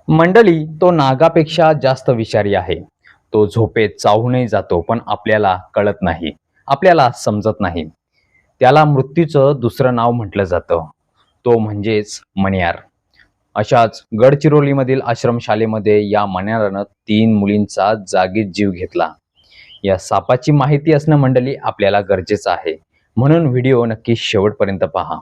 मंडळी, तो नागापेक्षा जास्त विषारी आहे. तो झोपेत चावूनही जातो, पण आपल्याला कळत नाही. आपल्याला समजत नाही. त्याला मृत्यूचं दुसरं नाव म्हटलं जातं. तो म्हणजेच मण्यार. अशाच गडचिरोलीमधील आश्रमशाळेमध्ये या मण्यारानं 3 मुलींचा जागीच जीव घेतला. या सापाची माहिती असणं मंडळी आपल्याला गरजेचं आहे. म्हणून व्हिडिओ नक्की शेवटपर्यंत पहा.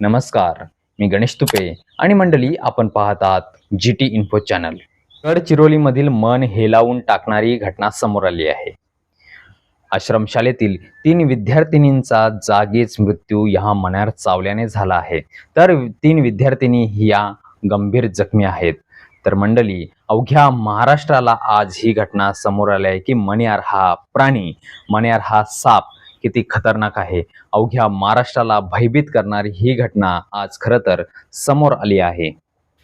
नमस्कार, मी गणेश तुपे आणि मंडळी आपण पाहत आहात GT इन्फो चॅनल. गडचिरोलीमधील मन हेलावून टाकणारी घटना समोर आली आहे. आश्रमशाळेतील 3 विद्यार्थिनींचा जागीच मृत्यू या मण्यार चावल्याने झाला आहे. तर 3 विद्यार्थिनी ह्या गंभीर जखमी आहेत. तर मंडळी, अवघ्या महाराष्ट्राला आज ही घटना समोर आली आहे की मण्यार हा प्राणी, मण्यार हा साप किती खतरनाक आहे. अवघ्या महाराष्ट्राला भयभीत करणारी ही घटना आज खरं तर समोर आली आहे.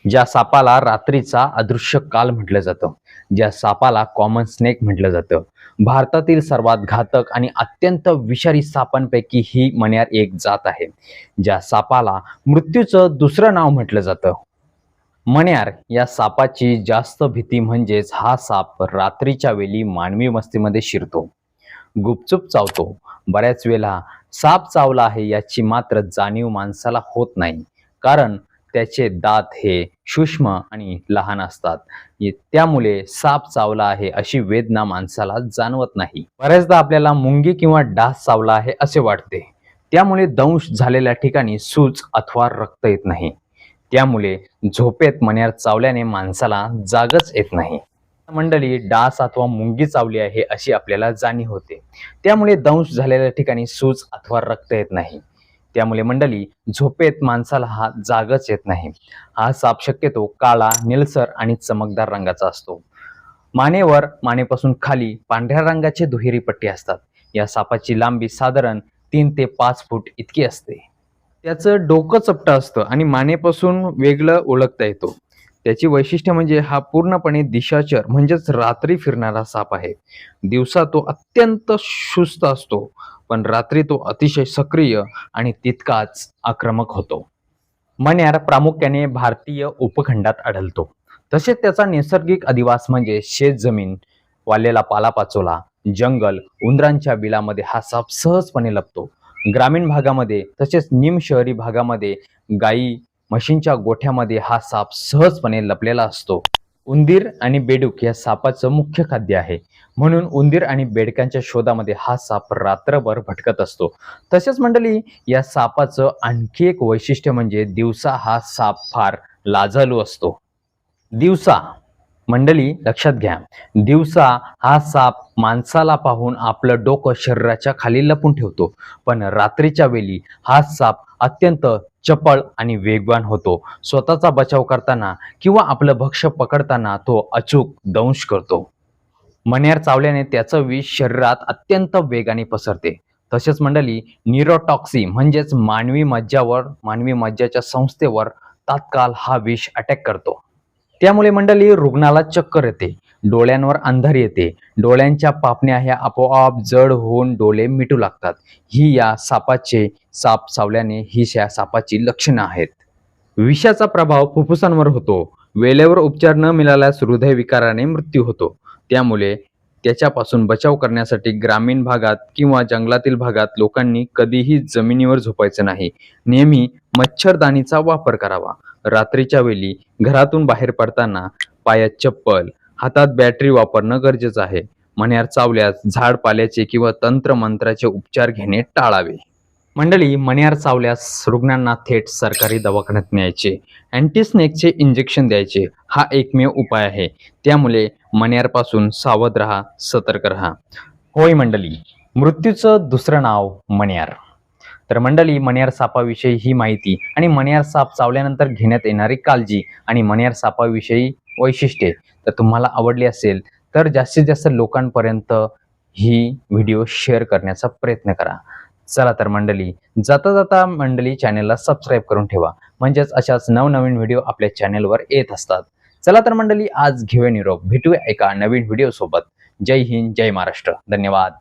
ज्या सापाला रात्रीचा अदृश्य काल म्हटलं जातं, ज्या सापाला कॉमन स्नेक म्हटलं जातं, भारतातील सर्वात घातक आणि अत्यंत विषारी सापांपैकी ही मण्यार एक जात आहे. ज्या सापाला मृत्यूचं दुसरं नाव म्हटलं जातं. मण्यार या सापाची जास्त भीती म्हणजेच हा साप रात्रीच्या वेळी मानवी वस्तीमध्ये शिरतो, गुपचूप चावतो. बऱ्याच वेळा साप चावला आहे याची मात्र जाणीव माणसाला होत नाही, कारण त्याचे दात हे सूक्ष्म आणि लहान असतात. त्यामुळे साप चावला आहे अशी वेदना माणसाला जाणवत नाही. बऱ्याचदा आपल्याला मुंगी किंवा डास चावला आहे असे वाटते. त्यामुळे दंश झालेल्या ठिकाणी सूज अथवा रक्त येत नाही. त्यामुळे झोपेत मण्यार चावल्याने माणसाला जागच येत नाही. मंडळी, डास अथवा मुंगी चावली आहे अशी आपल्याला जाणीव होते. त्यामुळे दंश झालेल्या ठिकाणी सूज अथवा रक्त येत नाही. त्यामुळे मंडळी, झोपेत माणसाला हा जागच येत नाही. हा साप शक्यतो काळा, निळसर आणि चमकदार रंगाचा असतो. मानेपासून खाली पांढऱ्या रंगाचे दुहेरी पट्टी असतात. या सापाची लांबी साधारण 3 ते 5 फूट इतकी असते. त्याचं डोकं चपटं असतं आणि मानेपासून वेगळं ओळखता येतो. त्याची वैशिष्ट्य म्हणजे हा पूर्णपणे दिशाचर म्हणजेच रात्री फिरणारा साप आहे. दिवसा तो अत्यंत सुस्त असतो, पण रात्री तो अतिशय सक्रिय आणि तितकाच आक्रमक होतो. मण्यार प्रामुख्याने भारतीय उपखंडात आढळतो. तसेच त्याचा नैसर्गिक अधिवास म्हणजे शेतजमीन, वाळलेला पालापाचोळा, जंगल, उंदरांच्या बिलामध्ये हा साप सहजपणे लपतो. ग्रामीण भागामध्ये तसेच निमशहरी भागामध्ये गायी म्हशींच्या गोठ्यामध्ये हा साप सहजपणे लपलेला असतो. उंदीर आणि बेडूक या सापाचं मुख्य खाद्य आहे. म्हणून उंदीर आणि बेडकांच्या शोधामध्ये हा साप रात्रभर भटकत असतो. तसेच मंडळी, या सापाचं आणखी एक वैशिष्ट्य म्हणजे दिवसा हा साप फार लाजाळू असतो. दिवसा मंडळी लक्षात घ्या, दिवसा हा साप माणसाला पाहून आपलं डोकं शरीराच्या खाली लपून ठेवतो, पण रात्रीच्या वेळी हा साप अत्यंत चपळ आणि वेगवान होतो. स्वतःचा बचाव करताना किंवा आपलं भक्ष्य पकडताना तो अचूक दंश करतो. मण्यार चावल्याने त्याचं विष शरीरात अत्यंत वेगाने पसरते. तसेच मंडळी, न्यूरोटॉक्सी म्हणजेच मानवी मज्जाच्या संस्थेवर तात्काळ हा विष अटॅक करतो. त्यामुळे मंडळी, रुग्णाला चक्कर येते, डोळ्यांवर अंधारी येते, डोळ्यांच्या पापण्या ह्या आपोआप जड होऊन डोळे मिटू लागतात. साप चावल्याने ही या सापाची लक्षणं आहेत. विषाचा प्रभाव फुफ्फुसांवर होतो. वेळेवर उपचार न मिळाल्यास हृदयविकाराने मृत्यू होतो. त्यामुळे त्याच्यापासून बचाव करण्यासाठी ग्रामीण भागात किंवा जंगलातील भागात लोकांनी कधीही जमिनीवर झोपायचं नाही. नेहमी मच्छरदाणीचा वापर करावा. रात्रीच्या वेळी घरातून बाहेर पडताना पायात चप्पल, हातात बॅटरी वापरणं गरजेचं आहे. मण्यार चावल्यास झाडपाल्याचे किंवा तंत्रमंत्राचे उपचार घेणे टाळावे. मंडळी, मण्यार चावल्यास रुग्णांना थेट सरकारी दवाखान्यात न्यायचे, अँटीस्नेकचे इंजेक्शन द्यायचे. हा एकमेव उपाय आहे. त्यामुळे मण्यारपासून सावध राहा, सतर्क राहा. होय मंडळी, मृत्यूचं दुसरं नाव मण्यार. तर मंडळी, मण्यार सापाविषयी ही माहिती आणि मण्यार साप चावल्यानंतर घेण्यात येणारी काळजी आणि मण्यार सापाविषयी वैशिष्ट्ये तर तुम्हाला आवडली असेल तर जास्तीत जास्त लोकांपर्यंत ही व्हिडिओ शेअर करण्याचा प्रयत्न करा. चला तर मंडळी, जाता जाता मंडळी चॅनलला सबस्क्राईब करून ठेवा, म्हणजेच अशाच नवनवीन व्हिडिओ आपल्या चॅनलवर येत असतात. चला तर मंडळी, आज घेऊया निरोप. भेटूया एका नवीन व्हिडिओ सोबत. जय हिंद, जय महाराष्ट्र. धन्यवाद.